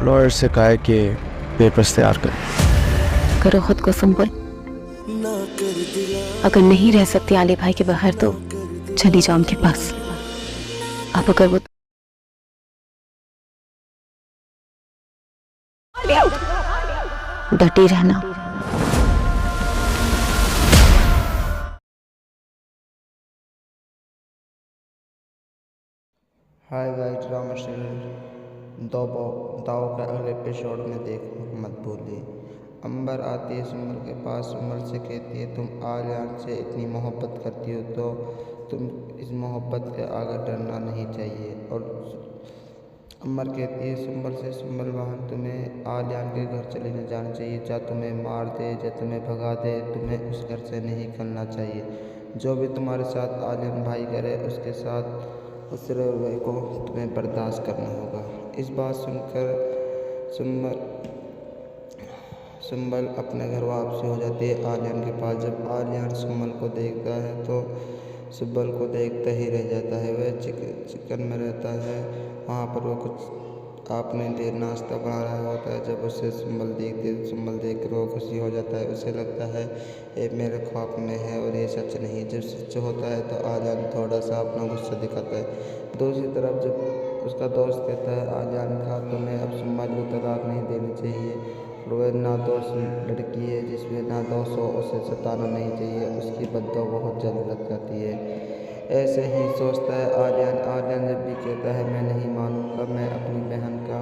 Lawyer से कहा है कि पेपर्स तैयार करें। करो खुद को संबल। अगर नहीं रह सकती आले भाई के बगैर तो चली जाओ उनके पास। अब अगर वो डटी रहना। हाय गाइस, ड्रामा सीरियल दाव के अगले एपिसोड में देखो मत भूलिए। अंबर आती है सुमर के पास। सुमर से कहती है, तुम आर्यन से इतनी मोहब्बत करती हो तो तुम इस मोहब्बत के आगे डरना नहीं चाहिए। और अंबर कहती है सुंबल से, सुंबल बहन तुम्हें आर्यन के घर चले न जाना चाहिए। चाहे तुम्हें मार दे, चाहे तुम्हें भगा दे, तुम्हें उस घर से नहीं निकलना चाहिए। जो भी तुम्हारे साथ आर्यन भाई करे उसके साथ उस रवैये को तुम्हें बर्दाश्त करना होगा। इस बात सुनकर सुंबल अपने घर वापसी हो जाती है आर्यन के पास। जब आर्यन सुंबल को देखता है तो सुंबल को देखता ही रह जाता है। वह चिकन में रहता है। वहाँ पर वो कुछ आपने देर नाश्ता बना रहा होता है। जब उसे सुंबल देखती है, सुंबल देख कर वो खुशी हो जाता है। उसे लगता है ये मेरे ख्वाब में है और ये सच नहीं। जब सच होता है तो आर्यन थोड़ा सा अपना गुस्सा दिखाता है। दूसरी तरफ जब उसका दोस्त कहता है आर्यन का तुम्हें अब सुंबल को तलाक नहीं देनी चाहिए। वह नादोष लड़की है जिसमें नादोष हो, उसे सताना नहीं चाहिए। उसकी बद्दुआ बहुत जल्द लग जाती है। ऐसे ही सोचता है आर्यन। आर्यन जब भी कहता है मैं नहीं मानूंगा, मैं अपनी बहन का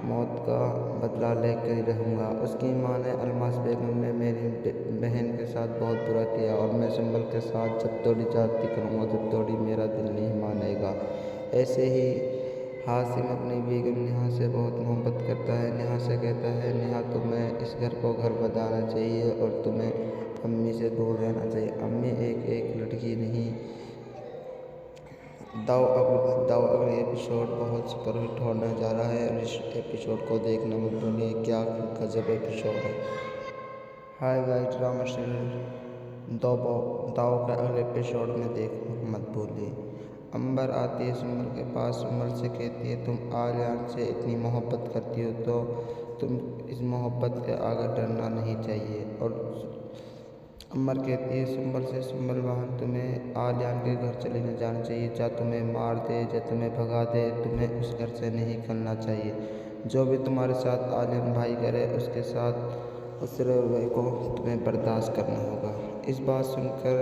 मौत का बदला लेकर ही रहूँगा। उसकी माँ ने अलमास बेगम ने मेरी बहन के साथ बहुत बुरा किया और मैं सुंबल के साथ जब तोड़ी जाती करूँगा, जब तोड़ी मेरा दिल नहीं मानेगा। ऐसे ही हासिम अपनी बेगम नेहा से बहुत मोहब्बत करता है। नेहा से कहता है, नेहा तुम्हें इस घर को घर बनाना चाहिए और तुम्हें अम्मी से दूर रहना चाहिए। अम्मी एक लड़की नहीं। दाव अगले एपिसोड बहुत सुपरहिट होने जा रहा है और इस एपिसोड को देखना मत भूलिए। क्या गजब एपिसोड है। हाय गाइस, ड्रामा सीरियल दाव के अगले एपिसोड में देखो मत भूलिए। अंबर आती है सुमर के पास। सुमर से कहती है, तुम आर्यन से इतनी मोहब्बत करती हो तो तुम इस मोहब्बत के आगे डरना नहीं चाहिए। और अंबर कहती है सुंबल से, सुंबल बहन तुम्हें आर्यन के घर चले न जाना चाहिए। चाहे तुम्हें मार दे, चाहे तुम्हें भगा दे, तुम्हें उस घर से नहीं निकलना चाहिए। जो भी तुम्हारे साथ आर्यन भाई करे उसके साथ उस रवैये को तुम्हें बर्दाश्त करना होगा। इस बात सुनकर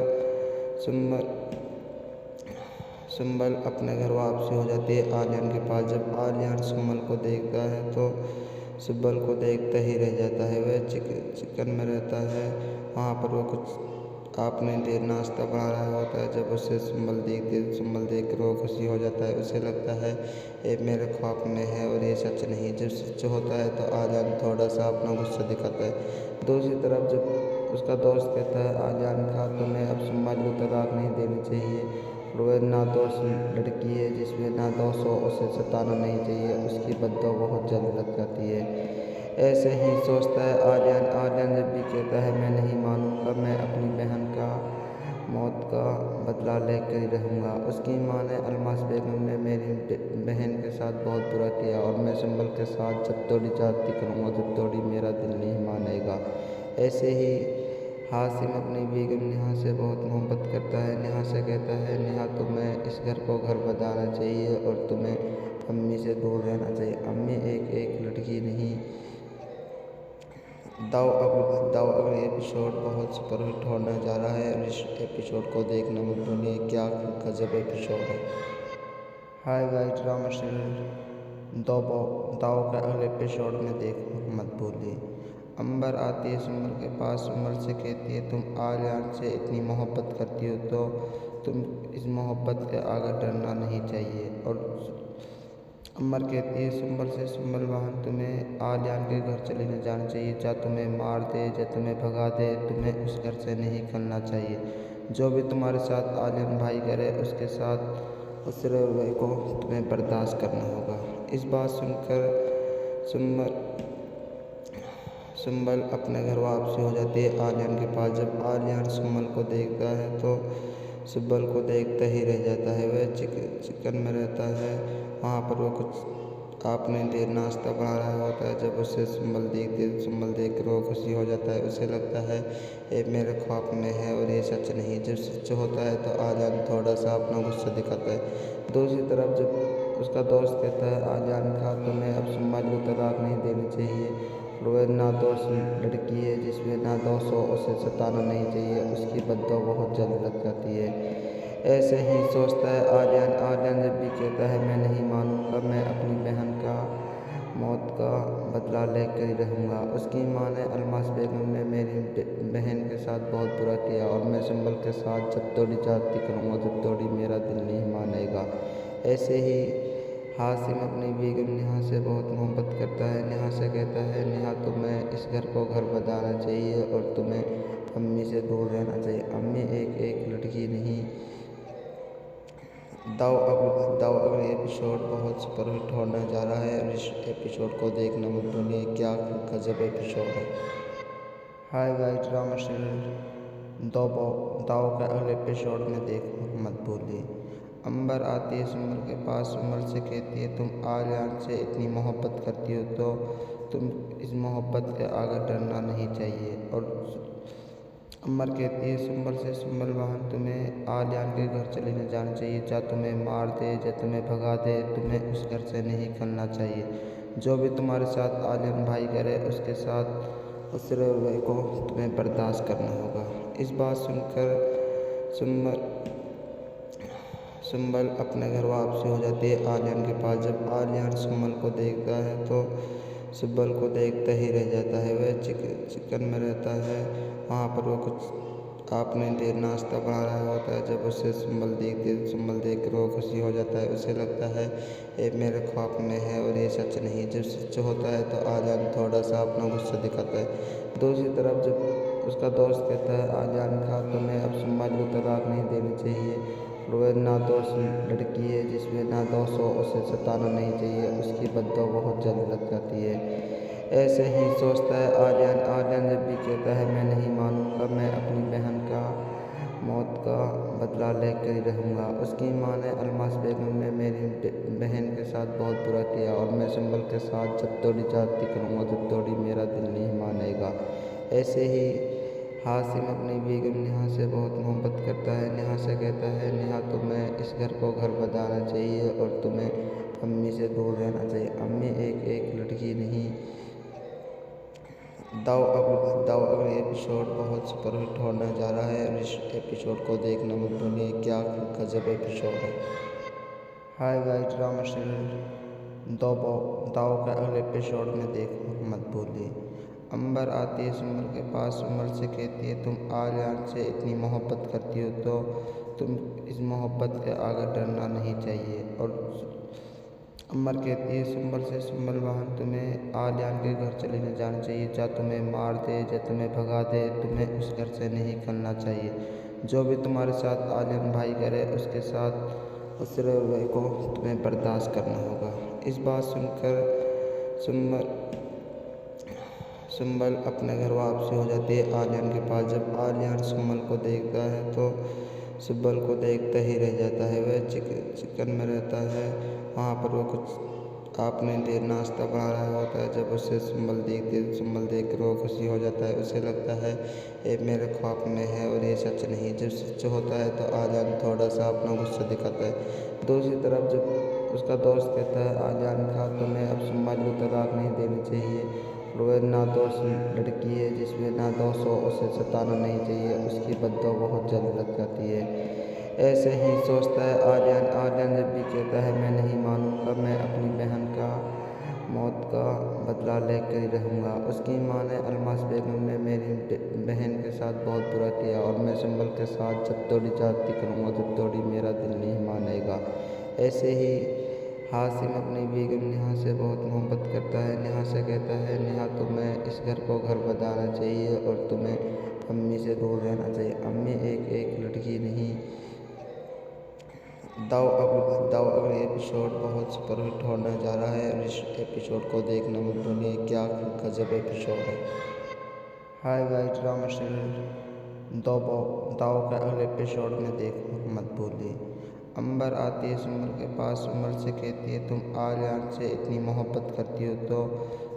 सुंबल अपने घर वापसी हो जाती है आर्यन के पास। जब आर्यन सुंबल को देखता है तो सुंबल को देखता ही रह जाता है। वह चिकन में रहता है। वहाँ पर वो कुछ आपने देर नाश्ता बना रहा होता है। जब उसे सुंबल देखती है, सुंबल देख कर वो खुशी हो जाता है। उसे लगता है ये मेरे ख्वाब में है और ये सच नहीं। जब सच होता है तो आर्यन थोड़ा सा अपना गुस्सा दिखाता है। दूसरी तरफ जब उसका दोस्त कहता है आर्यन का तुम्हें अब सुंबल को तलाक नहीं देनी चाहिए। वह नादोष लड़की है जिसमें नादोष हो, उसे सताना नहीं चाहिए। उसकी बद्दुआ बहुत जल्द लग जाती है। ऐसे ही सोचता है आर्यन। आर्यन जब भी कहता है मैं नहीं मानूंगा, मैं अपनी बहन का मौत का बदला लेकर ही रहूँगा। उसकी माँ ने अलमास बेगम ने मेरी बहन के साथ बहुत बुरा किया और मैं सुंबल के साथ जब तोड़ी जाती करूँगा, जब तोड़ी मेरा दिल नहीं मानेगा। ऐसे ही हासिम अपनी बेगम नेहा से बहुत मोहब्बत करता है। नेहा से कहता है, नेहा तुम्हें इस घर को घर बनाना चाहिए और तुम्हें अम्मी से दूर रहना चाहिए। अम्मी एक लड़की नहीं। दाव अगले एपिसोड बहुत सुपरहिट होने जा रहा है और इस एपिसोड को देखना मत भूलिए। क्या गजब एपिसोड है। हाय गाइस, ड्रामा सीरियल दाव के अगले एपिसोड में देखो मत भूलिए। अंबर आती है सुमर के पास। सुमर से कहती है, तुम आर्यन से इतनी मोहब्बत करती हो तो तुम इस मोहब्बत के आगे डरना नहीं चाहिए। और अंबर कहती है सुंबल से, सुंबल बहन तुम्हें आर्यन के घर चले न जाना चाहिए। चाहे तुम्हें मार दे, चाहे तुम्हें भगा दे, तुम्हें उस घर से नहीं निकलना चाहिए। जो भी तुम्हारे साथ आर्यन भाई करे उसके साथ उस रवैये को तुम्हें बर्दाश्त करना होगा। इस बात सुनकर सुंबल अपने घर वापसी हो जाती है आर्यन के पास। जब आर्यन सुंबल को देखता है तो सुंबल को देखता ही रह जाता है। वह चिकन में रहता है। वहाँ पर वो कुछ आपने लिए नाश्ता बना रहा होता है। जब उसे सुंबल देखती है तो सुंबल देख कर वो खुशी हो जाता है। उसे लगता है ये मेरे ख्वाब में है और ये सच नहीं। जब सच होता है तो आर्यन थोड़ा सा अपना गुस्सा दिखाता है। दूसरी तरफ जब उसका दोस्त कहता है आर्यन का तुम्हें अब सुंबल को तलाक नहीं देनी चाहिए। वह नादोष लड़की है जिसमें नादोष हो, उसे सताना नहीं चाहिए। उसकी बद्दुआ बहुत जल्द लग जाती है। ऐसे ही सोचता है आर्यन। आर्यन जब भी कहता है मैं नहीं मानूंगा, मैं अपनी बहन का मौत का बदला लेकर ही रहूँगा। उसकी माँ ने अलमास बेगम ने मेरी बहन के साथ बहुत बुरा किया और मैं सुंबल के साथ जब तोड़ी जाती करूँगा जब तोड़ी मेरा दिल नहीं मानेगा। ऐसे ही हासिम अपनी बेगम नेहा से बहुत मोहब्बत करता है। नेहा से कहता है नेहा तुम्हें इस घर को घर बनाना चाहिए और तुम्हें अम्मी से दूर रहना चाहिए। अम्मी एक लड़की नहीं। दाव अगले एपिसोड बहुत सुपरहिट होने जा रहा है और इस एपिसोड को देखना मत भूलिए। क्या गजब एपिसोड है। हाय गाइस, ड्रामा सीरियल दाव के अगले एपिसोड में देखना मत भूलिए। अंबर आती है सुंबल के पास। सुंबल से कहती है तुम आर्यन से इतनी मोहब्बत करती हो तो तुम इस मोहब्बत के आगे डरना नहीं चाहिए। और अंबर कहती है सुंबल से सुंबल बहन तुम्हें आर्यन के घर चले न जाना चाहिए। चाहे तुम्हें मार दे या तुम्हें भगा दे, तुम्हें उस घर से नहीं निकलना चाहिए। जो भी तुम्हारे साथ आर्यन भाई करे उसके साथ उस रवैये को तुम्हें बर्दाश्त करना होगा। इस बात सुनकर सुंबल अपने घर वापसी हो जाती है आर्यन के पास। जब आर्यन सुंबल को देखता है तो सुंबल को देखता ही रह जाता है। वह चिकन में रहता है। वहाँ पर वो कुछ आपने देर नाश्ता बना रहा होता है। जब उसे सुंबल देखती है तो सुंबल देख कर वो खुशी हो जाता है। उसे लगता है ये मेरे ख्वाब में है और ये सच नहीं। जब सच होता है तो आर्यन थोड़ा सा अपना गुस्सा दिखाता है। दूसरी तरफ जब उसका दोस्त कहता है आर्यन का तुम्हें अब सुंबल को तलाक नहीं देनी चाहिए। वह नादोष लड़की है जिसमें नादोष हो, उसे सताना नहीं चाहिए। उसकी बद्दुआ बहुत जल्द लग जाती है। ऐसे ही सोचता है आर्यन। आर्यन जब भी कहता है मैं नहीं मानूंगा, मैं अपनी बहन का मौत का बदला लेकर ही रहूँगा। उसकी माँ ने अलमास बेगम ने मेरी बहन के साथ बहुत बुरा किया और मैं सुंबल के साथ जब तोड़ी जाती करूँगा जब तोड़ी मेरा दिल नहीं मानेगा। ऐसे ही हासिम अपनी बेगम नेहा से बहुत मोहब्बत करता है। नेहा से कहता है नेहा तुम्हें इस घर को घर बनाना चाहिए और तुम्हें अम्मी से दूर रहना चाहिए। अम्मी एक लड़की नहीं। दाव अगले एपिसोड बहुत सुपरहिट होने जा रहा है और इस एपिसोड को देखना मत भूलिए। क्या गजब एपिसोड है। हाय गाइस, ड्रामा सीरियल दाव के अगले एपिसोड में देखना मत भूलिए। अंबर आती है सुंबल के पास। सुंबल से कहती है तुम आर्यन से इतनी मोहब्बत करती हो तो तुम इस मोहब्बत के आगे डरना नहीं चाहिए। और अंबर कहती है सुंबल से सुंबल बहन तुम्हें आर्यन के घर चले न जाना चाहिए। चाहे तुम्हें मार दे या तुम्हें भगा दे, तुम्हें उस घर से नहीं निकलना चाहिए। जो भी तुम्हारे साथ आर्यन भाई करे उसके साथ उस रवैये को तुम्हें बर्दाश्त करना होगा। इस बात सुनकर सुंबल अपने घर वापसी हो जाती है आर्यन के पास। जब आर्यन सुंबल को देखता है तो सुंबल को देखता ही रह जाता है। वह चिकन में रहता है। वहाँ पर वो कुछ आपने देर नाश्ता बना रहा होता है। जब उसे सुंबल देखती है तो सुंबल देख कर वो खुशी हो जाता है। उसे लगता है ये मेरे ख्वाब में है और ये सच नहीं। जब सच होता है तो आर्यन थोड़ा सा अपना गुस्सा दिखाता है। दूसरी तरफ जब उसका दोस्त कहता है आर्यन का तुम्हें अब सुंबल को तलाक नहीं देनी चाहिए। वह नादोष लड़की है जिसमें नादोष हो, उसे सताना नहीं चाहिए। उसकी बद्दुआ बहुत जल्द लग जाती है। ऐसे ही सोचता है आर्यन। आर्यन जब भी कहता है मैं नहीं मानूंगा, मैं अपनी बहन का मौत का बदला लेकर ही रहूँगा। उसकी माँ ने अलमास बेगम ने मेरी बहन के साथ बहुत बुरा किया और मैं सुंबल के साथ जब तोड़ी जाती करूँगा जब तोड़ी मेरा दिल नहीं मानेगा। ऐसे ही हासिम अपनी बेगम नेहा से बहुत मोहब्बत करता है। नेहा से कहता है नेहा तुम्हें इस घर को घर बनाना चाहिए और तुम्हें अम्मी से दूर रहना चाहिए। अम्मी एक लड़की नहीं। दाव अगले एपिसोड बहुत सुपरहिट होने जा रहा है और इस एपिसोड को देखना मत भूलिए। क्या गजब एपिसोड है। हाय गाइस, ड्रामा सीरियल दाव के अगले एपिसोड में देखना मत भूलिए। अंबर आती है सुम्बल के पास, सुम्बल से कहती है तुम आर्यन से इतनी मोहब्बत करती हो तो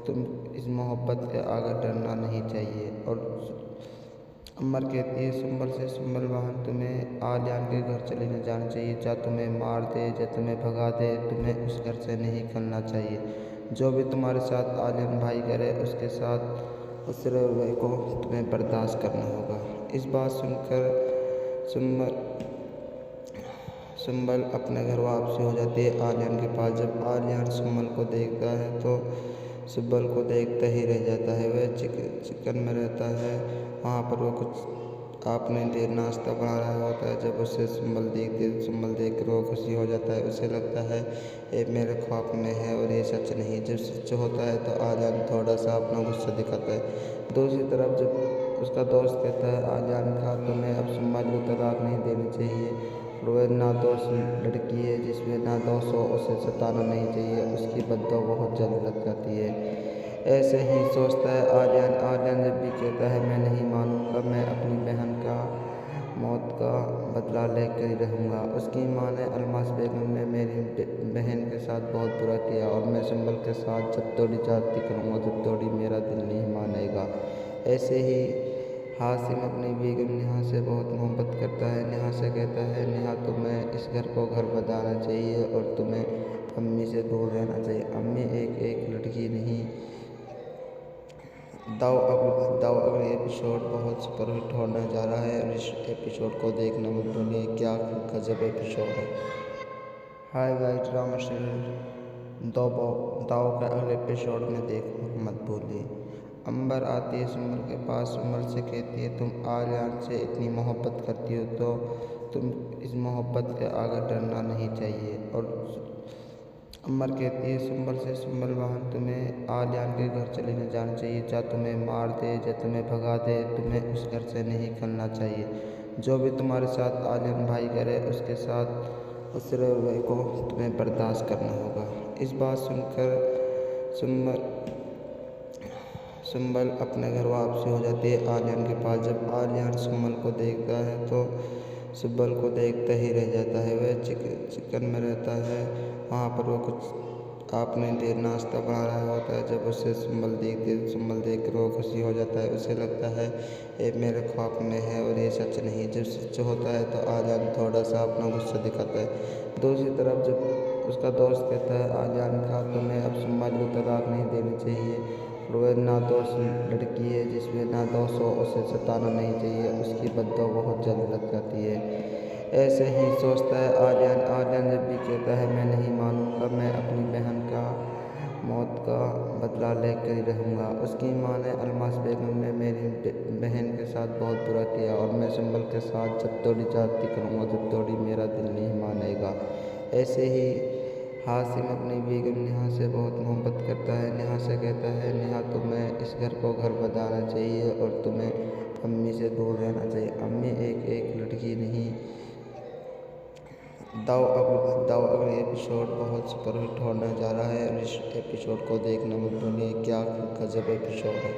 तुम इस मोहब्बत के आगे डरना नहीं चाहिए। और अंबर कहती है सुम्बल से, सुम्बल वाहन तुम्हें आर्यन के घर चले न जाना चाहिए, या तुम्हें मार दे या तुम्हें भगा दे, तुम्हें उस घर से नहीं निकलना चाहिए। जो भी तुम्हारे साथ आर्यन भाई करे उसके साथ उस रवैये को तुम्हें बर्दाश्त करना होगा। इस बात सुनकर सुम्बल अपने घर वापसी हो जाती है आर्यन के पास। जब आर्यन सुम्बल को देखता है तो सुम्बल को देखता ही रह जाता है। वह चिकन में रहता है, वहाँ पर वो कुछ आपने देर नाश्ता बना रहा होता है। जब उसे सुम्बल देखती है, सुम्बल देख कर वो खुशी हो जाता है। उसे लगता है ये मेरे ख्वाब में है और ये सच नहीं। जब सच होता है तो आर्यन थोड़ा सा अपना गुस्सा दिखाता है। दूसरी तरफ जब उसका दोस्त कहता है आर्यन का तुम्हें अब सुम्बल को तलाक नहीं देनी चाहिए, वह नादोष लड़की है जिसमें नादोष हो, उसे सताना नहीं चाहिए, उसकी बद्दुआ बहुत जल्द लग जाती है। ऐसे ही सोचता है आर्यन। आर्यन जब भी कहता है मैं नहीं मानूंगा, मैं अपनी बहन का मौत का बदला लेकर ही रहूँगा। उसकी माँ ने अलमास बेगम ने मेरी बहन के साथ बहुत बुरा किया और मैं सुम्बल के साथ जब तोड़ी जाती करूँगा जब तोड़ी मेरा दिल नहीं मानेगा। ऐसे ही हासिम अपनी बेगम नेहा से बहुत मोहब्बत करता है। नेहा से कहता है नेहा तुम्हें इस घर को घर बनाना चाहिए और तुम्हें अम्मी से दूर रहना चाहिए। अम्मी एक लड़की नहीं। दाव अगले एपिसोड बहुत सुपरहिट होने जा रहा है और इस एपिसोड को देखना मत भूलिए, क्या गजब एपिसोड है। हाय गाइस, ड्रामा सीरियल दाव के अगले एपिसोड में देखना मत भूलिए। अंबर आती है सुम्बल के पास, सुम्बल से कहती है तुम आर्यन से इतनी मोहब्बत करती हो तो तुम इस मोहब्बत के आगे डरना नहीं चाहिए। और अंबर कहती है सुम्बल से, सुम्बल वाहन तुम्हें आर्यन के घर चले न जाना चाहिए, या तुम्हें मार दे या तुम्हें भगा दे, तुम्हें उस घर से नहीं निकलना चाहिए। जो भी तुम्हारे साथ आर्यन भाई करे उसके साथ उस रवैये को तुम्हें बर्दाश्त करना होगा। इस बात सुनकर सुम्बल अपने घर वापसी हो जाती है आर्यन के पास। जब आर्यन सुम्बल को देखता है तो सुम्बल को देखता ही रह जाता है। वह चिकन में रहता है, वहाँ पर वो कुछ आपने देर नाश्ता बना रहा होता है। जब उसे सुम्बल देखती है, सुम्बल देख कर वो खुशी हो जाता है। उसे लगता है ये मेरे ख्वाब में है और ये सच नहीं। जब सच होता है तो आर्यन थोड़ा सा अपना गुस्सा दिखाता है। दूसरी तरफ जब उसका दोस्त कहता है आर्यन का तुम्हें अब सुम्बल को तलाक नहीं देनी चाहिए, वह नादोष लड़की है जिसमें नादोष हो, उसे सताना नहीं चाहिए, उसकी बद्दुआ बहुत जल्द लग जाती है। ऐसे ही सोचता है आर्यन। आर्यन जब भी कहता है मैं नहीं मानूंगा, मैं अपनी बहन का मौत का बदला लेकर ही रहूँगा। उसकी माँ ने अलमास बेगम ने मेरी बहन के साथ बहुत बुरा किया और मैं सुम्बल के साथ जब तोड़ी जाती करूँगा जब तोड़ी मेरा दिल नहीं मानेगा। ऐसे ही हासिम अपनी बेगम नेहा से बहुत मोहब्बत करता है। नेहा से कहता है नेहा तुम्हें इस घर को घर बनाना चाहिए और तुम्हें अम्मी से दूर रहना चाहिए। अम्मी एक लड़की नहीं। दाव अगले एपिसोड बहुत सुपरहिट होने जा रहा है और इस एपिसोड को देखना मत भूलिए, क्या गजब एपिसोड है।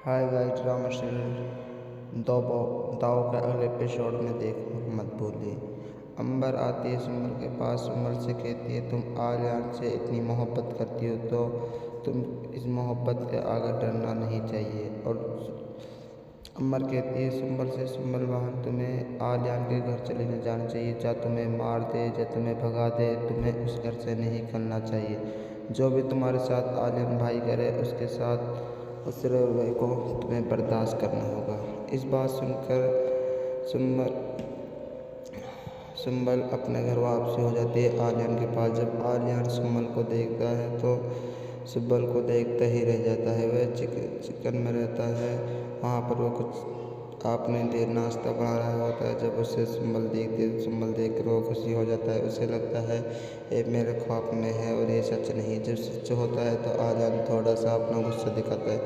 हाय गाइस, ड्रामा सीरियल दाव के अगले एपिसोड में देखना मत भूलिए। अंबर आती है सुम्बल के पास, सुम्बल से कहती है तुम आर्यन से इतनी मोहब्बत करती हो तो तुम इस मोहब्बत के आगे डरना नहीं चाहिए। और अंबर कहती है सुम्बल से, सुम्बल वाहन तुम्हें आर्यन के घर चले न जाना चाहिए, या तुम्हें मार दे या तुम्हें भगा दे, तुम्हें उस घर से नहीं निकलना चाहिए। जो भी तुम्हारे साथ आर्यन भाई करे उसके साथ उस रवैये को तुम्हें बर्दाश्त करना होगा। इस बात सुनकर सुम्बल अपने घर वापसी हो जाती है आर्यन के पास। जब आर्यन सुम्बल को देखता है तो सुम्बल को देखता ही रह जाता है। वह चिकन में रहता है, वहाँ पर वो कुछ आपने देर नाश्ता बना रहा होता है। जब उसे सुम्बल देखती है, सुम्बल देख कर वो खुशी हो जाता है। उसे लगता है ये मेरे ख्वाब में है और ये सच नहीं। जब सच होता है तो आर्यन थोड़ा सा अपना गुस्सा दिखाता है।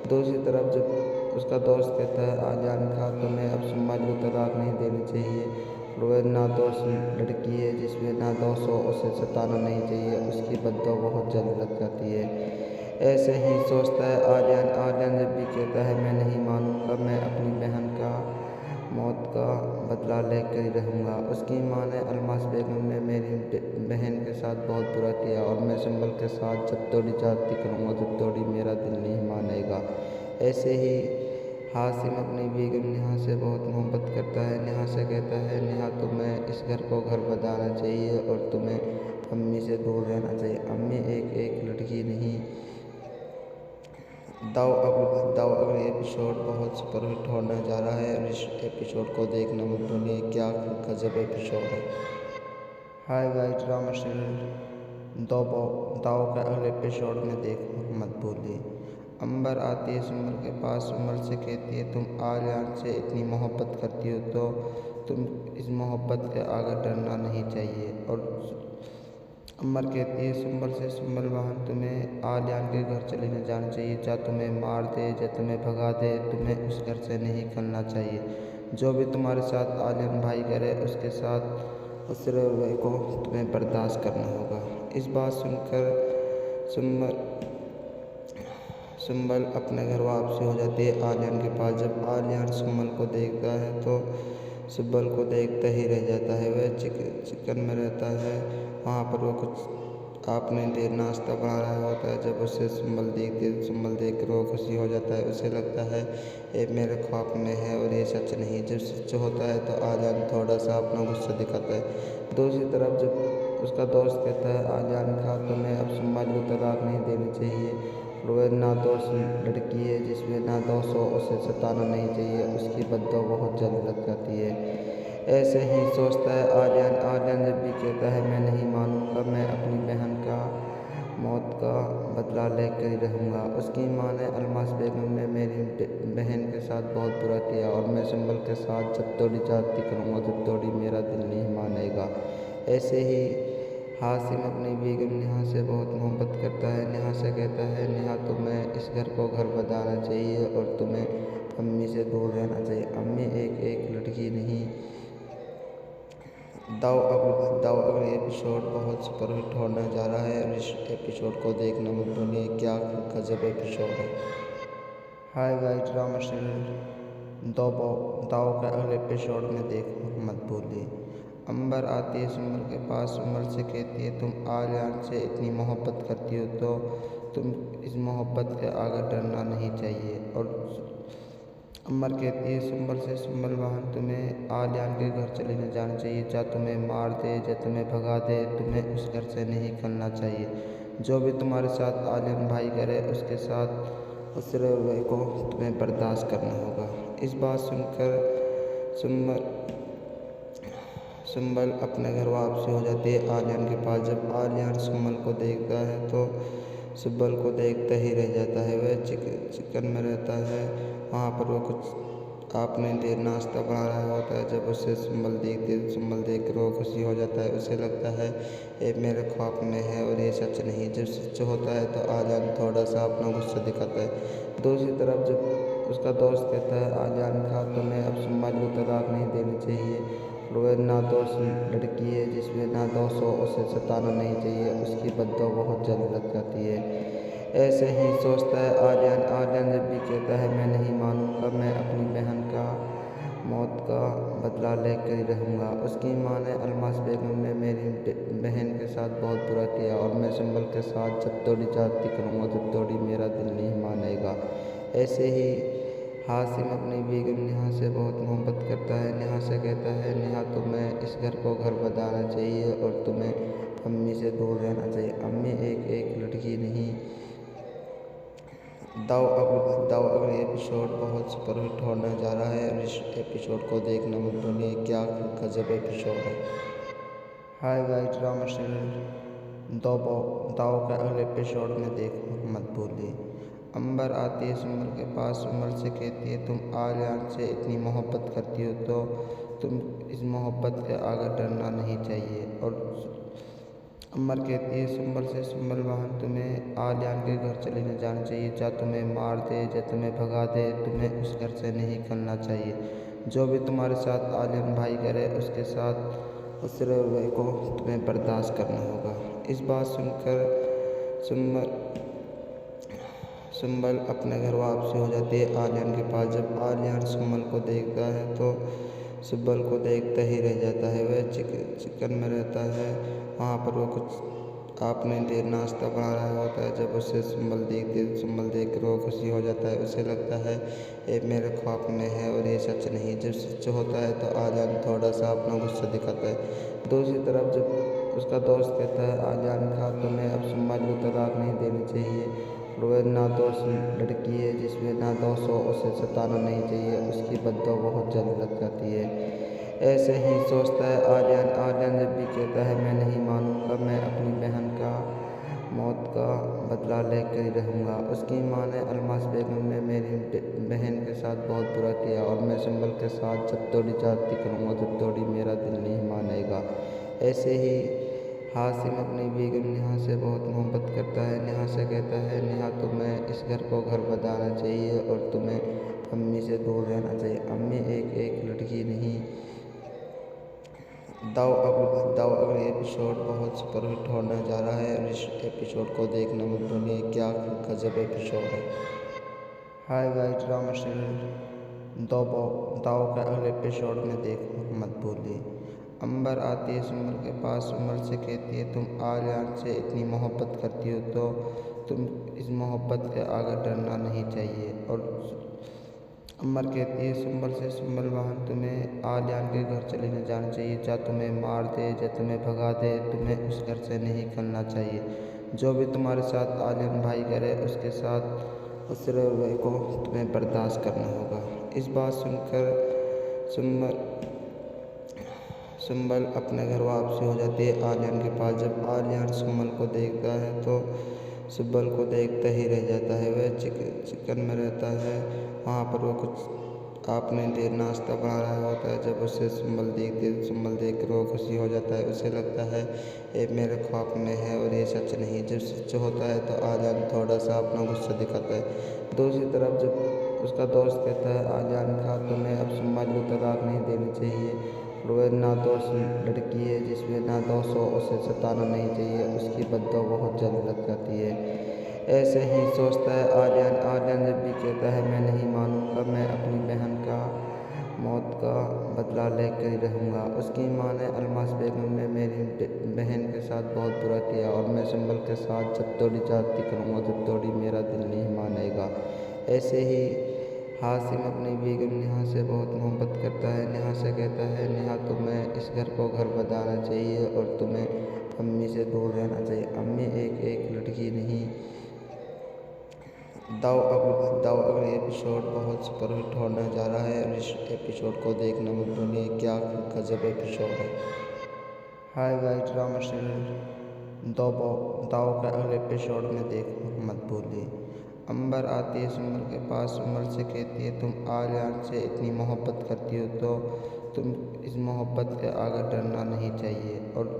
दूसरी तरफ जब उसका दोस्त कहता है आर्यन का तुम्हें अब सुम्बल को तलाक नहीं देनी चाहिए, वह नादोष लड़की है जिसमें नादोष हो, उसे सताना नहीं चाहिए, उसकी बद्दुआ बहुत जल्द लग जाती है। ऐसे ही सोचता है आर्यन। आर्यन जब भी कहता है मैं नहीं मानूंगा, मैं अपनी बहन का मौत का बदला लेकर ही रहूँगा। उसकी माँ ने अलमास बेगम ने मेरी बहन के साथ बहुत बुरा किया और मैं सुंबल के साथ जब तोड़ी जाती करूँगा जब तोड़ी मेरा दिल नहीं मानेगा। ऐसे ही हासिम अपनी बेगम नेहा से बहुत मोहब्बत करता है। नेहा से कहता है, नेहा तुम्हें इस घर को घर बनाना चाहिए और तुम्हें अम्मी से दूर रहना चाहिए। अम्मी एक लड़की नहीं। दाव अगले एपिसोड बहुत सुपरहिट होने जा रहा है और इस एपिसोड को देखना मत भूलिए। क्या गजब एपिसोड है। हाय गाइस, ड्रामा सीरियल दाव के अगले एपिसोड में देखना मत भूलिए। अंबर आती है सुंबल के पास। सुंबल से कहती है, तुम आर्यन से इतनी मोहब्बत करती हो तो तुम इस मोहब्बत के आगे डरना नहीं चाहिए। और अंबर कहती है सुंबल से, सुंबल बहन तुम्हें आर्यन के घर चले न जाना चाहिए। चाहे तुम्हें मार दे चाहे तुम्हें भगा दे, तुम्हें उस घर से नहीं निकलना चाहिए। जो भी तुम्हारे साथ आर्यन भाई करे उसके साथ उस रवैये को तुम्हें बर्दाश्त करना होगा। इस बात सुनकर सुंबल अपने घर वापसी हो जाती है आर्यन के पास। जब आर्यन सुंबल को देखता है तो सुंबल को देखता ही रह जाता है। वह चिकन में रहता है। वहाँ पर वो कुछ आपने देर नाश्ता बना रहा होता है। जब उसे सुंबल देखती है, सुंबल देख कर वो खुशी हो जाता है। उसे लगता है ये मेरे ख्वाब में है और ये सच नहीं। जब सच होता है तो आर्यन थोड़ा सा अपना गुस्सा दिखाता है। दूसरी तरफ जब उसका दोस्त कहता है आर्यन का तुम्हें अब सुंबल को तलाक नहीं देनी चाहिए। वह नादोष लड़की है जिसमें नादोष हो, उसे सताना नहीं चाहिए। उसकी बद्दुआ बहुत जल्द लग जाती है। ऐसे ही सोचता है आर्यन जब भी कहता है मैं नहीं मानूंगा, मैं अपनी बहन का मौत का बदला लेकर ही रहूँगा। उसकी माँ ने अलमास बेगम ने मेरी बहन के साथ बहुत बुरा किया और मैं सुंबल के साथ जब तोड़ी जाती करूँगा जब तोड़ी मेरा दिल नहीं मानेगा। ऐसे ही हासिम अपनी बेगम नेहा से बहुत मोहब्बत करता है। नेहा से कहता है, नेहा तुम्हें इस घर को घर बनाना चाहिए और तुम्हें अम्मी से दूर रहना चाहिए। अम्मी एक लड़की नहीं। दाव अगले एपिसोड बहुत सुपरहिट होने जा रहा है और इस एपिसोड को देखना मत भूलिए। क्या गजब एपिसोड है। हाय गाइस, ड्रामा सीरियल दाव के अगले एपिसोड में देखना मत भूलिए। अंबर आती है सुंबल के पास। सुंबल से कहती है, तुम आर्यन से इतनी मोहब्बत करती हो तो तुम इस मोहब्बत के आगे डरना नहीं चाहिए। और अंबर कहती है सुंबल से, सुंबल बहन तुम्हें आर्यन के घर चले न जाना चाहिए। चाहे तुम्हें मार दे चाहे तुम्हें भगा दे, तुम्हें उस घर से नहीं निकलना चाहिए। जो भी तुम्हारे साथ आर्यन भाई करे उसके साथ उस रवैये को तुम्हें बर्दाश्त करना होगा। इस बात सुनकर सुंबल अपने घर वापसी हो जाती है आर्यन के पास। जब आर्यन सुंबल को देखता है तो सुंबल को देखता ही रह जाता है। वह चिकन में रहता है। वहाँ पर वो कुछ आपने देर नाश्ता बना रहा होता है। जब उसे सुंबल देखती है, सुंबल देख कर वो खुशी हो जाता है। उसे लगता है ये मेरे ख्वाब में है और ये सच नहीं। जब सच होता है तो आर्यन थोड़ा सा अपना गुस्सा दिखाता है। दूसरी तरफ जब उसका दोस्त कहता है आर्यन का तुम्हें अब सुंबल को तलाक नहीं देनी चाहिए। वह नादोष लड़की है जिसमें नादोष हो, उसे सताना नहीं चाहिए। उसकी बद्दुआ बहुत जल्द लग जाती है। ऐसे ही सोचता है आर्यन जब भी कहता है मैं नहीं मानूंगा, मैं अपनी बहन का मौत का बदला लेकर ही रहूँगा। उसकी माँ ने अलमास बेगम ने मेरी बहन के साथ बहुत बुरा किया और मैं सुंबल के साथ जब तोड़ी जाती करूँगा जब तोड़ी मेरा दिल नहीं मानेगा। ऐसे ही हासिम अपनी बेगम नेहा से बहुत मोहब्बत करता है। नेहा से कहता है, नेहा तुम्हें इस घर को घर बनाना चाहिए और तुम्हें अम्मी से दूर रहना चाहिए। अम्मी एक लड़की नहीं। दाव अगले एपिसोड बहुत सुपरहिट होने जा रहा है और इस एपिसोड को देखना मत भूलिए। क्या गजब एपिसोड है। हाय गाइस, ड्रामा सीरियल दाव के अगले एपिसोड में देखना मत भूलिए। अंबर आती है सुंबल के पास। सुंबल से कहती है, तुम आर्यन से इतनी मोहब्बत करती हो तो तुम इस मोहब्बत के आगे डरना नहीं चाहिए। और अंबर कहती है सुंबल से, सुंबल बहन तुम्हें आर्यन के घर चले न जाना चाहिए। चाहे तुम्हें मार दे चाहे तुम्हें भगा दे, तुम्हें उस घर से नहीं निकलना चाहिए। जो भी तुम्हारे साथ आर्यन भाई करे उसके साथ उस रवैये को तुम्हें बर्दाश्त करना होगा। इस बात सुंबल अपने घर वापसी हो जाती है आर्यन के पास। जब आर्यन सुंबल को देखता है तो सुंबल को देखता ही रह जाता है। वह चिकन में रहता है। वहाँ पर वो कुछ आपने देर नाश्ता बना रहा होता है। जब उसे सुंबल देखती है, सुंबल देख कर वो खुशी हो जाता है। उसे लगता है ये मेरे ख्वाब में है और ये सच नहीं। जब सच होता है तो आर्यन थोड़ा सा अपना गुस्सा दिखाता है। दूसरी तरफ जब उसका दोस्त कहता है आर्यन का तुम्हें अब सुंबल को तलाक नहीं देनी चाहिए। वह नादोष लड़की है जिसमें नादोष हो, उसे सताना नहीं चाहिए। उसकी बद्दुआ बहुत जल्द लग जाती है। ऐसे ही सोचता है आर्यन। आर्यन जब भी कहता है मैं नहीं मानूंगा, मैं अपनी बहन का मौत का बदला लेकर ही रहूँगा। उसकी माँ ने अलमास बेगम ने मेरी बहन के साथ बहुत बुरा किया और मैं सुंबल के साथ जब तोड़ी जाती करूँगा, जब तोड़ी मेरा दिल नहीं मानेगा। ऐसे ही हासिम अपनी बेगम नेहा से बहुत मोहब्बत करता है। नेहा से कहता है नेहा तुम्हें इस घर को घर बनाना चाहिए और तुम्हें अम्मी से दूर रहना चाहिए। अम्मी एक लड़की नहीं। दाव अगले एपिसोड बहुत सुपरहिट होने जा रहा है और इस एपिसोड को देखना मत भूलिए। क्या गजब एपिसोड है। हाय गाइस, ड्रामा सीरियल दाव के अगले एपिसोड में देखना मत भूलिए। अंबर आती है सुंबल के पास। सुंबल से कहती है तुम आर्यन से इतनी मोहब्बत करती हो तो तुम इस मोहब्बत के आगे डरना नहीं चाहिए। और अंबर कहती है सुंबल से सुंबल वाहन तुम्हें आर्यन के घर चले न जाना चाहिए। या तुम्हें मार दे या तुम्हें भगा दे, तुम्हें उस घर से नहीं निकलना चाहिए। जो भी तुम्हारे साथ आर्यन भाई करे उसके साथ उस रवैये को तुम्हें बर्दाश्त करना होगा। इस बात सुनकर सुंबल अपने घर वापसी हो जाती है आर्यन के पास। जब आर्यन सुंबल को देखता है तो सुंबल को देखता ही रह जाता है। वह चिकन में रहता है। वहाँ पर वो कुछ आपने देर नाश्ता बना रहा होता है। जब उसे सुंबल देखती है, सुंबल देख कर वो खुशी हो जाता है। उसे लगता है ये मेरे ख्वाब में है और ये सच नहीं। जब सच होता है तो आर्यन थोड़ा सा अपना गुस्सा दिखाता है। दूसरी तरफ जब उसका दोस्त कहता है आर्यन का तुम्हें अब सुंबल को तलाक नहीं देनी चाहिए। वह नादोष लड़की है जिसमें नादोष हो, उसे सताना नहीं चाहिए। उसकी बद्दुआ बहुत जल्द लग जाती है। ऐसे ही सोचता है आर्यन। आर्यन जब भी कहता है मैं नहीं मानूंगा, मैं अपनी बहन का मौत का बदला लेकर ही रहूँगा। उसकी माँ ने अलमास बेगम ने मेरी बहन के साथ बहुत बुरा किया और मैं सुंबल के साथ जब तोड़ी जाती करूँगा, जब तोड़ी मेरा दिल नहीं मानेगा। ऐसे ही हासिम अपनी बेगम नेहा से बहुत मोहब्बत करता है। नेहा से कहता है नेहा तुम्हें इस घर को घर बनाना चाहिए और तुम्हें अम्मी से दूर रहना चाहिए। अम्मी एक लड़की नहीं। दाव अगले एपिसोड बहुत सुपरहिट होने जा रहा है और इस एपिसोड को देखना मत भूलिए। क्या गजब एपिसोड है। हाय गाइस, ड्रामा सीरियल दाव के अगले एपिसोड में देखना मत भूलिए। अंबर आती है सुंबल के पास। सुंबल से कहती है तुम आर्यन से इतनी मोहब्बत करती हो तो तुम इस मोहब्बत के आगे डरना नहीं चाहिए। और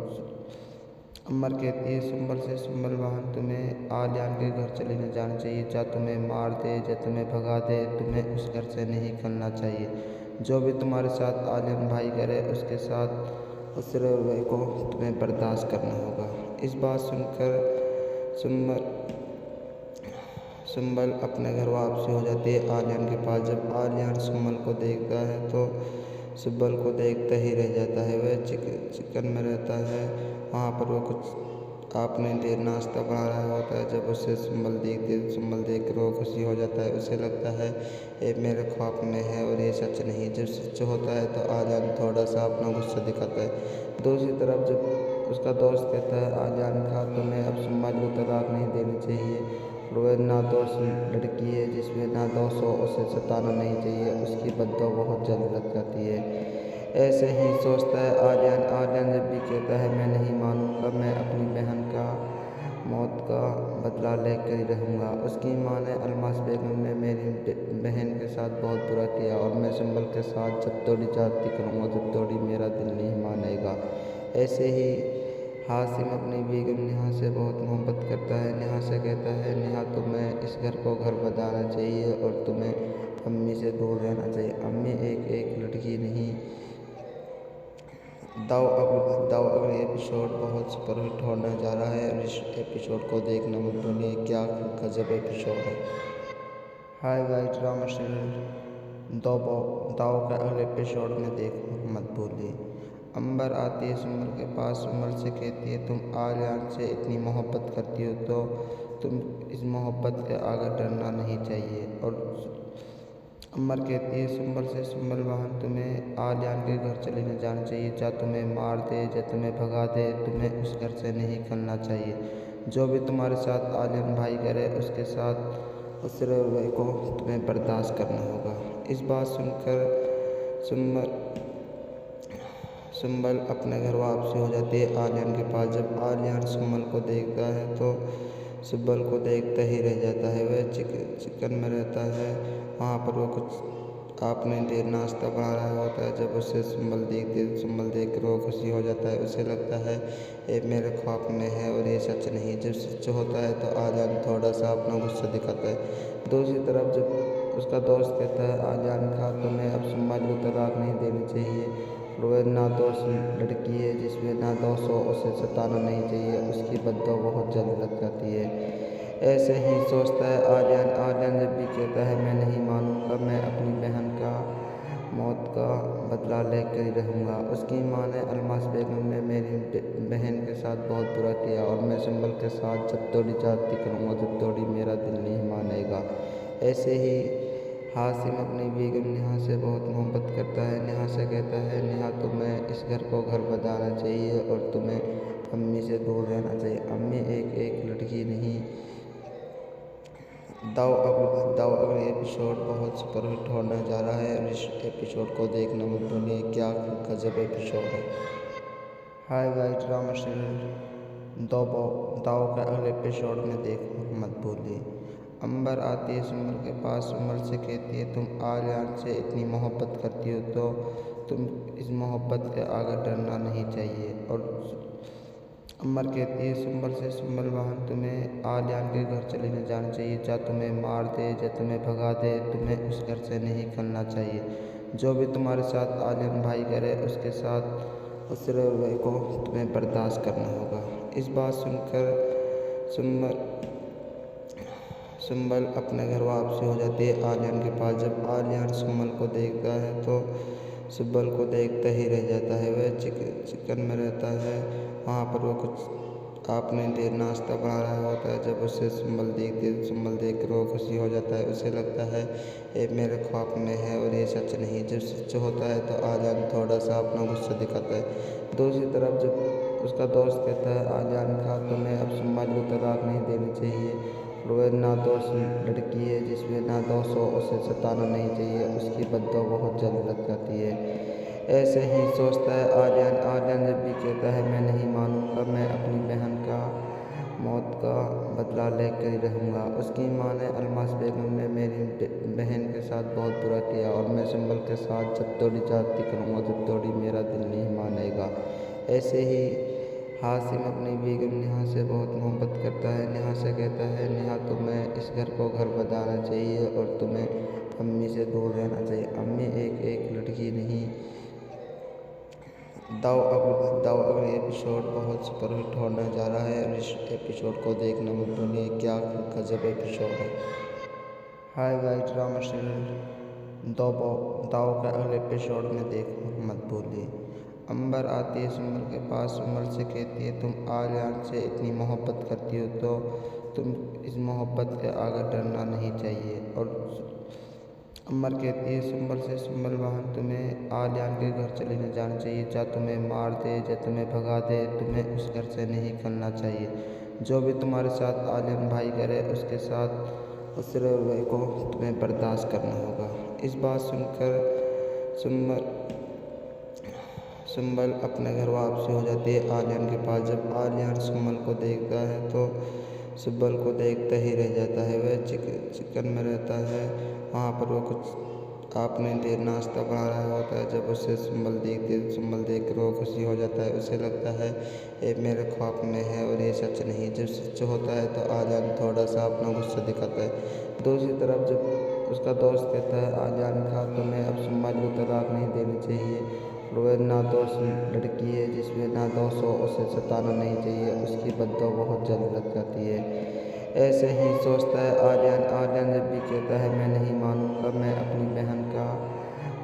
अंबर कहती है सुंबल से सुंबल वाहन तुम्हें आर्यन के घर चले न जाना चाहिए। या तुम्हें मार दे या तुम्हें भगा दे, तुम्हें उस घर से नहीं निकलना चाहिए। जो भी तुम्हारे साथ आर्यन भाई करे उसके साथ उस रवैये को तुम्हें बर्दाश्त करना होगा। इस बात सुनकर सुंबल अपने घर वापसी हो जाती है आर्यन के पास। जब आर्यन सुंबल को देखता है तो सुंबल को देखता ही रह जाता है। वह चिकन में रहता है। वहाँ पर वो कुछ आपने देर नाश्ता बना रहा होता है। जब उसे सुंबल देखती है, सुंबल देख कर वो खुशी हो जाता है। उसे लगता है ये मेरे ख्वाब में है और ये सच नहीं। जब सच होता है तो आर्यन थोड़ा सा अपना गुस्सा दिखाता है। दूसरी तरफ जब उसका दोस्त कहता है आर्यन का तुम्हें अब सुंबल को तलाक नहीं देनी चाहिए। वह नादोष लड़की है जिसमें नादोष हो, उसे सताना नहीं चाहिए। उसकी बद्दुआ बहुत जल्द लग जाती है। ऐसे ही सोचता है आर्यन। आर्यन जब भी कहता है मैं नहीं मानूंगा, मैं अपनी बहन का मौत का बदला लेकर ही रहूँगा। उसकी माँ ने अलमास बेगम ने मेरी बहन के साथ बहुत बुरा किया और मैं सुंबल के साथ जब तोड़ी जाती करूँगा, जब तोड़ी मेरा दिल नहीं मानेगा। ऐसे ही हासिम अपनी बेगम नेहा से बहुत मोहब्बत करता है। नेहा से कहता है नेहा तुम्हें इस घर को घर बनाना चाहिए और तुम्हें अम्मी से दूर रहना चाहिए। अम्मी एक लड़की नहीं। दाव अगले एपिसोड बहुत सुपरहिट होने जा रहा है और इस एपिसोड को देखना मत भूलिए, क्या गजब एपिसोड है। हाय गाइस, ड्रामा सीरियल दाव के अगले एपिसोड में देखना मत भूलिए। अंबर आती है सुमल के पास, सुमल से कहती है तुम आर्यन से इतनी मोहब्बत करती हो तो तुम इस मोहब्बत के आगे डरना नहीं चाहिए। और अमर कहती है सुंबल से, सुंबल बहन तुम्हें आर्यन के घर चले न जाना चाहिए, या तुम्हें मार दे या तुम्हें भगा दे, तुम्हें उस घर से नहीं निकलना चाहिए। जो भी तुम्हारे साथ आर्यन भाई करे उसके साथ उस रवैये को तुम्हें बर्दाश्त करना होगा। इस बात सुनकर सुंबल अपने घर वापसी हो जाती है आर्यन के पास। जब आर्यन सुंबल को देखता है तो सुंबल को देखता ही रह जाता है। वह चिकन में रहता है, वहाँ पर वो कुछ आपने देर नाश्ता बना रहा होता है। जब उसे सुंबल देखती है, सुंबल देख कर वो खुशी हो जाता है। उसे लगता है ये मेरे ख्वाब में है और ये सच नहीं। जब सच होता है तो आर्यन थोड़ा सा अपना गुस्सा दिखाता है। दूसरी तरफ जब उसका दोस्त कहता है आर्यन का तुम्हें अब सुंबल को तलाक नहीं देनी चाहिए, वह नादोष लड़की है जिसमें नादोष हो, उसे सताना नहीं चाहिए, उसकी बद्दुआ बहुत जल्द लग जाती है। ऐसे ही सोचता है आर्यन जब भी कहता है मैं नहीं मानूंगा, मैं अपनी बहन का मौत का बदला लेकर ही रहूँगा। उसकी माँ ने अलमास बेगम ने मेरी बहन के साथ बहुत बुरा किया और मैं सुंबल के साथ जब तोड़ी जाती करूँगा, जब तोड़ी मेरा दिल नहीं मानेगा। ऐसे ही हासिम अपनी बेगम नेहा से बहुत मोहब्बत करता है। नेहा से कहता है नेहा तुम्हें इस घर को घर बनाना चाहिए और तुम्हें अम्मी से दूर रहना चाहिए। अम्मी एक लड़की नहीं। दाव अगले एपिसोड बहुत सुपरहिट होने जा रहा है और इस एपिसोड को देखना मत भूलिए, क्या गजब एपिसोड है। हाय गाइस, ड्रामा सीरियल दाव के अगले एपिसोड में देखना मत भूलिए। अंबर आती है सुमल के पास, सुमल से कहती है तुम आर्यन से इतनी मोहब्बत करती हो तो तुम इस मोहब्बत के आगे डरना नहीं चाहिए। और अमर कहती है सुंबल से, सुंबल बहन तुम्हें आर्यन के घर चले न जाना चाहिए, या तुम्हें मार दे या तुम्हें भगा दे, तुम्हें उस घर से नहीं निकलना चाहिए। जो भी तुम्हारे साथ आर्यन भाई करे उसके साथ उस रवैये को तुम्हें बर्दाश्त करना होगा। इस बात सुनकर सुंबल अपने घर वापसी हो जाती है आर्यन के पास। जब आर्यन सुंबल को देखता है तो सुंबल को देखता ही रह जाता है। वह चिकन में रहता है, वहाँ पर वो कुछ आपने देर नाश्ता बना रहा होता है। जब उसे सुंबल देखती है, सुंबल देख कर वो खुशी हो जाता है। उसे लगता है ये मेरे ख्वाब में है और ये सच नहीं। जब सच होता है तो आर्यन थोड़ा सा अपना गुस्सा दिखाता है। दूसरी तरफ जब उसका दोस्त कहता है आर्यन का तुम्हें अब सुंबल को तलाक नहीं देनी चाहिए, वह नादोष लड़की है जिसमें नादोष हो, उसे सताना नहीं चाहिए, उसकी बद्दुआ बहुत जल्द लग जाती है। ऐसे ही सोचता है आर्यन जब भी कहता है मैं नहीं मानूंगा, मैं अपनी बहन का मौत का बदला लेकर ही रहूँगा। उसकी माँ ने अलमास बेगम ने मेरी बहन के साथ बहुत बुरा किया और मैं सुंबल के साथ जब तोड़ी जाती करूँगा, जब तोड़ी मेरा दिल नहीं मानेगा। ऐसे ही हासिम अपनी बेगम नेहा से बहुत मोहब्बत करता है। नेहा से कहता है नेहा तुम्हें इस घर को घर बनाना चाहिए और तुम्हें अम्मी से दूर रहना चाहिए। अम्मी एक लड़की नहीं। दाव अगले एपिसोड बहुत सुपरहिट होने जा रहा है और इस एपिसोड को देखना मत भूलिए, क्या गजब एपिसोड है। हाय गाइस, ड्रामा सीरियल दाव के अगले एपिसोड में देखना मत भूलिए। अंबर आती है सुमल के पास, सुमल से कहती है तुम आर्यन से इतनी मोहब्बत करती हो तो तुम इस मोहब्बत के आगे डरना नहीं चाहिए। और अमर कहती है सुंबल से, सुंबल बहन तुम्हें आर्यन के घर चले न जाना चाहिए, या तुम्हें मार दे या तुम्हें भगा दे, तुम्हें उस घर से नहीं निकलना चाहिए। जो भी तुम्हारे साथ आर्यन भाई करे उसके साथ उस रवैये को तुम्हें बर्दाश्त करना होगा। इस बात सुनकर सुंबल अपने घर वापसी हो जाती है आर्यन के पास। जब आर्यन सुंबल को देखता है तो सुंबल को देखता ही रह जाता है। वह चिकन में रहता है, वहाँ पर वो कुछ आपने देर नाश्ता बना रहा होता है। जब उसे सुंबल देखती है, सुंबल देख कर वो खुशी हो जाता है। उसे लगता है ये मेरे ख्वाब में है और ये सच नहीं। जब सच होता है तो आर्यन थोड़ा सा अपना गुस्सा दिखाता है। दूसरी तरफ जब उसका दोस्त कहता है आर्यन का तुम्हें अब सुंबल को तलाक नहीं देनी चाहिए, रोए नादोष लड़की है जिसमें नादोष हो, उसे सताना नहीं चाहिए, उसकी बद्दुआ बहुत जल्द लग जाती है। ऐसे ही सोचता है आर्यन। आर्यन जब भी कहता है मैं नहीं मानूंगा, मैं अपनी बहन का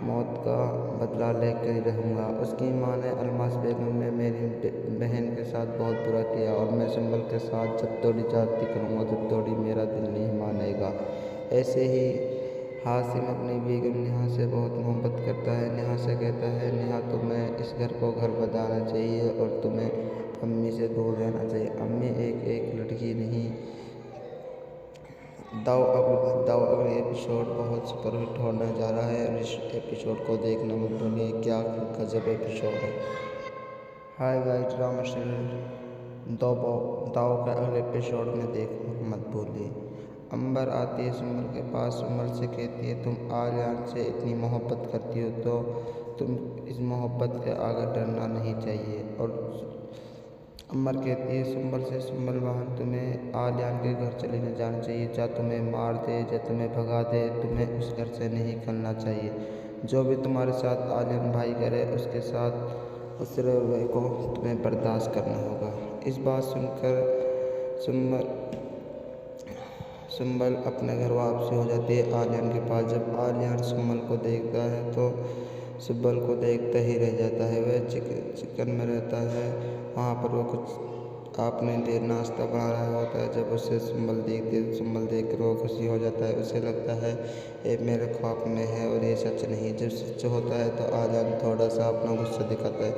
मौत का बदला लेकर ही रहूँगा। उसकी माँ ने अलमास बेगम ने मेरी बहन के साथ बहुत बुरा किया और मैं सुंबल के साथ जब तोड़ी जाती करूँगा, जब तोड़ी मेरा दिल नहीं मानेगा। ऐसे ही हासिम अपनी बेगम नेहा से बहुत मोहब्बत करता है। नेहा से कहता है नेहा तुम्हें इस घर को घर बनाना चाहिए और तुम्हें अम्मी से दूर रहना चाहिए। अम्मी एक लड़की नहीं। दाव अगले एपिसोड बहुत सुपरहिट होने जा रहा है और इस एपिसोड को देखना मत भूलिए, क्या गजब एपिसोड है। हाय गाइस, ड्रामा सीरियल दाव के अगले एपिसोड में देखना मत भूलिए। अंबर आती है सुंबल के पास। सुंबल से कहती है तुम आर्यन से इतनी मोहब्बत करती हो तो तुम इस मोहब्बत के आगे डरना नहीं चाहिए। और अंबर कहती है सुंबल से सुंबल बहन, तुम्हें आर्यन के घर चले न जाना चाहिए। चाहे तुम्हें मार दे, चाहे तुम्हें भगा दे, तुम्हें उस घर से नहीं निकलना चाहिए। जो भी तुम्हारे साथ आर्यन भाई करे उसके साथ उस रवैये को तुम्हें बर्दाश्त करना होगा। इस बात सुनकर सुंबल अपने घर वापसी हो जाती है आर्यन के पास। जब आर्यन सुंबल को देखता है तो सुंबल को देखता ही रह जाता है। वह चिकन में रहता है। वहाँ पर वो कुछ आपने देर नाश्ता बना रहा होता है। जब उसे सुंबल देखती है, सुंबल देख कर वो खुशी हो जाता है। उसे लगता है ये मेरे ख्वाब में है और ये सच नहीं। जब सच होता है तो आर्यन थोड़ा सा अपना गुस्सा दिखाता है।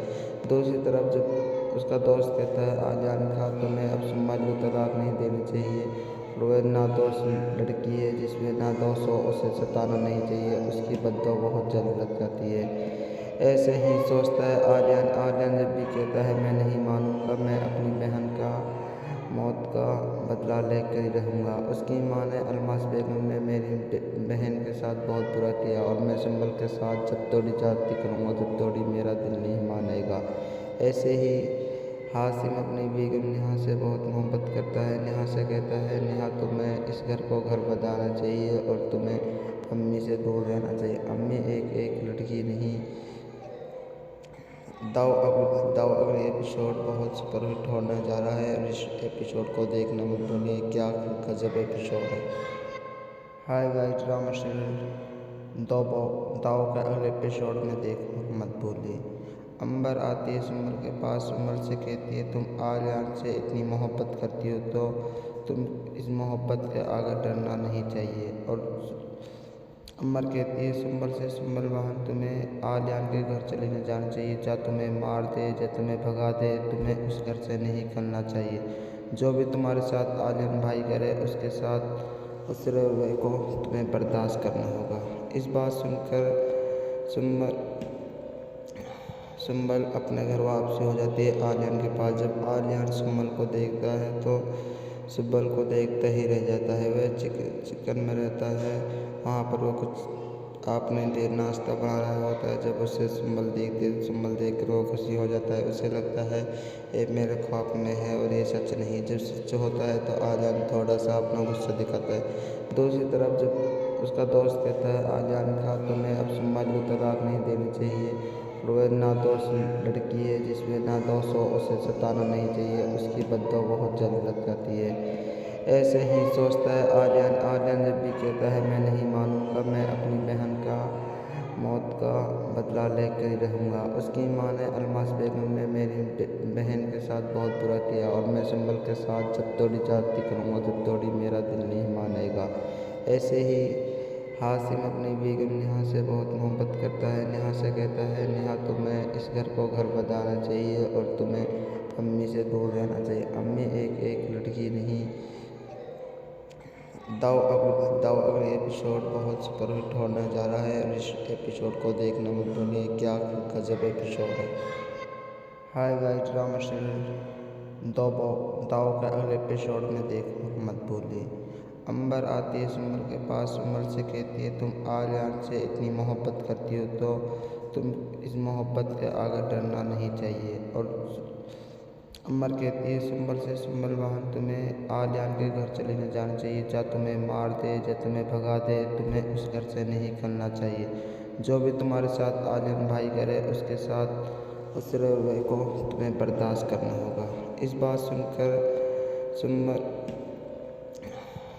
दूसरी तरफ जब उसका दोस्त कहता है आर्यन का तुम्हें अब सुंबल को तलाक नहीं देनी चाहिए। रोए नादोष लड़की है जिसमें नादोष हो, उसे सताना नहीं चाहिए, उसकी बद्दुआ बहुत जल्द लग जाती है। ऐसे ही सोचता है आर्यन। आर्यन जब भी कहता है मैं नहीं मानूंगा, मैं अपनी बहन का मौत का बदला लेकर ही रहूँगा। उसकी माँ ने अलमास बेगम ने मेरी बहन के साथ बहुत बुरा किया और मैं सुंबल के साथ जब तोड़ी जाती करूँगा, जब तोड़ी मेरा दिल नहीं मानेगा। ऐसे ही हासिम अपनी बेगम नेहा से बहुत मोहब्बत करता है। नेहा से कहता है नेहा तुम्हें इस घर को घर बनाना चाहिए और तुम्हें अम्मी से दूर रहना चाहिए। अम्मी एक लड़की नहीं। दाव अगले एपिसोड बहुत सुपरहिट होने जा रहा है और इस एपिसोड को देखना मत भूलिए, क्या गजब एपिसोड है। हाय गाइस, ड्रामा सीरियल दाव के अगले एपिसोड में देखना मत भूलिए। अंबर आती है सुंबल के पास। सुंबल से कहती है तुम आर्यन से इतनी मोहब्बत करती हो तो तुम इस मोहब्बत के आगे डरना नहीं चाहिए। और अंबर कहती है सुंबल से सुंबल बहन, तुम्हें आर्यन के घर चले न जाना चाहिए। चाहे तुम्हें मार दे, चाहे तुम्हें भगा दे, तुम्हें उस घर से नहीं निकलना चाहिए। जो भी तुम्हारे साथ आर्यन भाई करे उसके साथ उस रवैये को तुम्हें बर्दाश्त करना होगा। इस बात सुनकर सुंबल अपने घर वापसी हो जाती है आर्यन के पास। जब आर्यन सुंबल को देखता है तो सुंबल को देखता ही रह जाता है। वह चिकन में रहता है। वहाँ पर वो कुछ आपने देर नाश्ता बना रहा होता है। जब उसे सुंबल देखती है, सुंबल देख कर वो खुशी हो जाता है। उसे लगता है ये मेरे ख्वाब में है और ये सच नहीं। जब सच होता है तो आर्यन थोड़ा सा अपना गुस्सा दिखाता है। दूसरी तरफ जब उसका दोस्त कहता है आर्यन का तुम्हें अब सुंबल को तलाक नहीं देनी चाहिए। रोए नादोष लड़की है जिसमें नादोष हो, उसे सताना नहीं चाहिए, उसकी बद्दुआ बहुत जल्द लग जाती है। ऐसे ही सोचता है आर्यन। आर्यन जब भी कहता है मैं नहीं मानूंगा, मैं अपनी बहन का मौत का बदला लेकर ही रहूँगा। उसकी माँ ने अलमास बेगम ने मेरी बहन के साथ बहुत बुरा किया और मैं सुंबल के साथ जब तोड़ी जाती करूँगा, जब तोड़ी मेरा दिल नहीं मानेगा। ऐसे ही हासिम अपनी बेगम नेहा से बहुत मोहब्बत करता है। नेहा से कहता है नेहा तुम्हें इस घर को घर बनाना चाहिए और तुम्हें अम्मी से दूर रहना चाहिए। अम्मी एक लड़की नहीं। दाव अगले एपिसोड बहुत सुपरहिट होने जा रहा है और इस एपिसोड को देखना मत भूलिए, क्या गजब एपिसोड है। हाय गाइस, ड्रामा सीरियल दाव के अगले एपिसोड में देखना मत भूलिए। अंबर आती है सुंबल के पास। सुंबल से कहती है तुम आर्यन से इतनी मोहब्बत करती हो तो तुम इस मोहब्बत के आगे डरना नहीं चाहिए। और अंबर कहती है सुंबल से सुंबल बहन, तुम्हें आर्यन के घर चले न जाना चाहिए। चाहे तुम्हें मार दे, चाहे तुम्हें भगा दे, तुम्हें उस घर से नहीं निकलना चाहिए। जो भी तुम्हारे साथ आर्यन भाई करे उसके साथ उस रवैये को तुम्हें बर्दाश्त करना होगा। इस बात सुनकर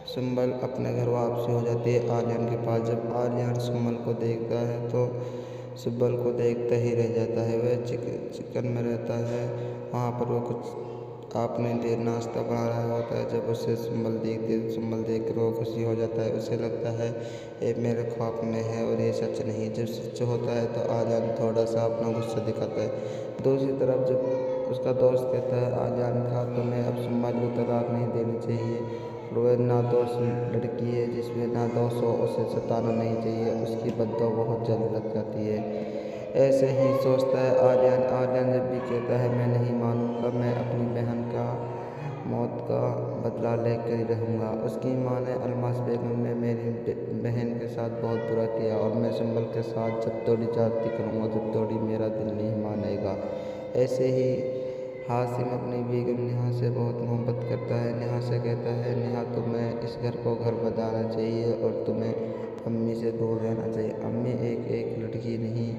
सुंबल अपने घर वापसी हो जाती है आर्यन के पास। जब आर्यन सुंबल को देखता है तो सुंबल को देखता ही रह जाता है। वह चिकन में रहता है, वहाँ पर वो कुछ आपने देर नाश्ता बना रहा होता है। जब उसे सुंबल देखती है, सुंबल देख कर वो खुशी हो जाता है। उसे लगता है ये मेरे ख्वाब में है और ये सच नहीं। जब सच होता है तो आर्यन थोड़ा सा अपना गुस्सा दिखाता है। दूसरी तरफ जब उसका दोस्त कहता है आर्यन का तुम्हें अब सुंबल को तलाक नहीं देनी चाहिए, वह नादोष लड़की है जिसमें नादोष हो, उसे सताना नहीं चाहिए, उसकी बद्दुआ बहुत जल्द लग जाती है। ऐसे ही सोचता है आर्यन। आर्यन जब भी कहता है मैं नहीं मानूंगा, मैं अपनी बहन का मौत का बदला लेकर ही रहूँगा। उसकी माँ ने अलमास बेगम ने मेरी बहन के साथ बहुत बुरा किया और मैं सुंबल के साथ जब तोड़ी जाती करूँगा, जब तोड़ी मेरा दिल नहीं मानेगा। ऐसे ही हासिम अपनी बेगम नेहा से बहुत मोहब्बत करता है। नेहा से कहता है नेहा तुम्हें इस घर को घर बनाना चाहिए और तुम्हें अम्मी से दूर रहना चाहिए। अम्मी एक लड़की नहीं।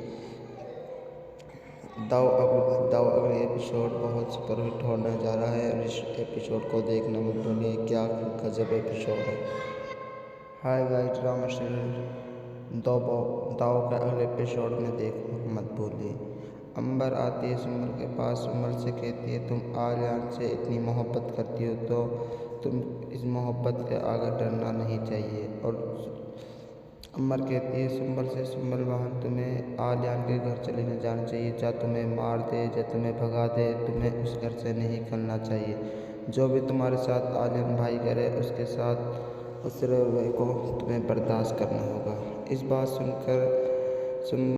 दाव अगले एपिसोड बहुत सुपरहिट होने जा रहा है और इस एपिसोड को देखना मत भूलिए, क्या गजब एपिसोड है। हाय गाइस, ड्रामा सीरियल दाव के अगले एपिसोड में देखना मत भूलिए। अंबर आती है सुंबल के पास। सुंबल से कहती है तुम आर्यन से इतनी मोहब्बत करती हो तो तुम इस मोहब्बत के आगे डरना नहीं चाहिए। और अंबर कहती है सुंबल से सुंबल बहन तुम्हें आर्यन के घर चले न जाना चाहिए, चाहे तुम्हें मार दे या तुम्हें भगा दे, तुम्हें उस घर से नहीं निकलना चाहिए। जो भी तुम्हारे साथ आर्यन भाई करे उसके साथ उस रवैये को तुम्हें बर्दाश्त करना होगा। इस बात सुनकर